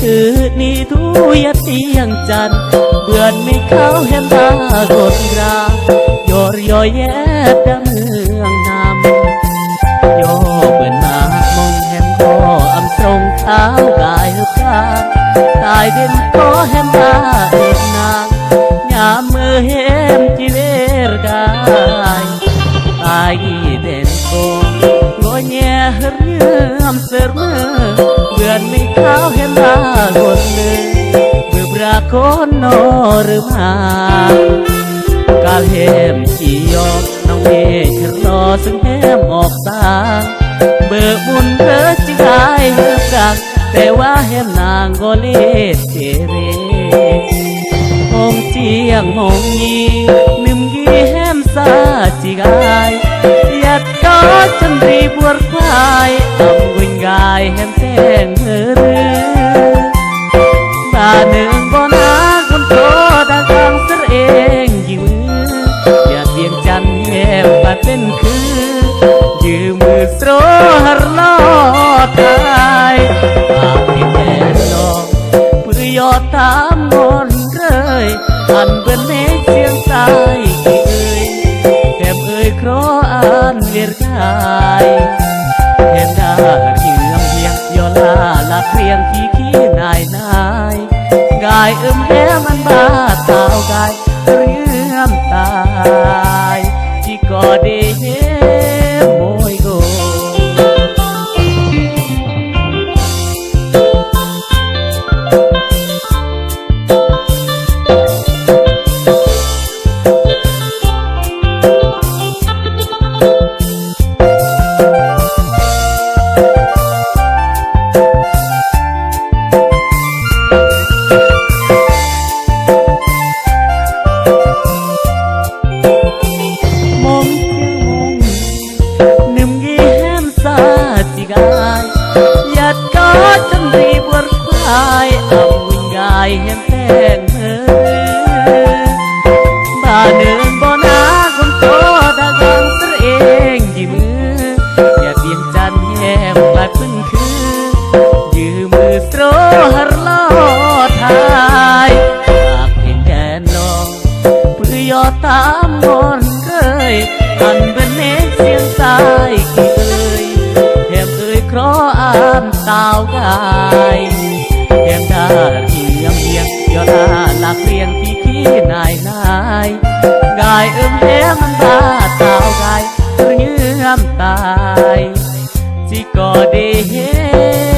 คือนี่ทุยเตียงจันเบื่อนไม่เข้าแหมตากดรายอยแย่ดำเมืองนำย่อเบื่อนมามองแหมก็อำตรงเท้ากายหุบกาตายเด่นก็แหมตาเอ็ดนางยามมือแหมจีเวรกายตายเด่นก็งอแงเรื่อมเสือมือเบื่อนไม่เข้าแหมตากดเลยเบื่อปรากฏนอหรือมากาลแหมขี่ยอกน้องเมฆรอซึ่งแหมออกตาเบิกบุญเธอจึงได้เลิกกักแต่ว่าแหมนางก็เล่เจเรมองเจียงมองยีนึมยีแหมซาจิกายยัดก็จนรีบวดควายอำวิงกายแหมแทงเธอเรือบ้านหนึ่งบ่นาคนโตตากังเสเองยืมอย่าเตียงจันแหมบาดเป็นคือยืมมือโสหรลอดตายปากให้แก่ลองเพื่อยอดตามมนเลยอันเป็นเนกเสียงตายกี่แถมครออ่านเวียรกายแถมดาเยืองเพียงยอลาลักเพียงขี้นายกายแม่มันบาดเท้ากายเรื่อมตายที่ก็ได้เห็นโมยโกยัดก็จนรีบวดควายเอาวิงกายแหมแทงเธอบ้านหนึ่งบ่นาคนโตตากังเสเองยืมมืออย่าเตียงจันแหมบาดพึ่งคือยืมมือโสหรลอดทายปากเพียงแก่นองเพื่อยอดตามมนเลยอันเป็นเนกเสียงตายกี่เพราะอ่านตาวกายแหมดาเทียมเพียงยอลาลักเรียงขี้นายกายแหมมันบาดตาวกายเรื่อมตายที่ก็ได้เห็น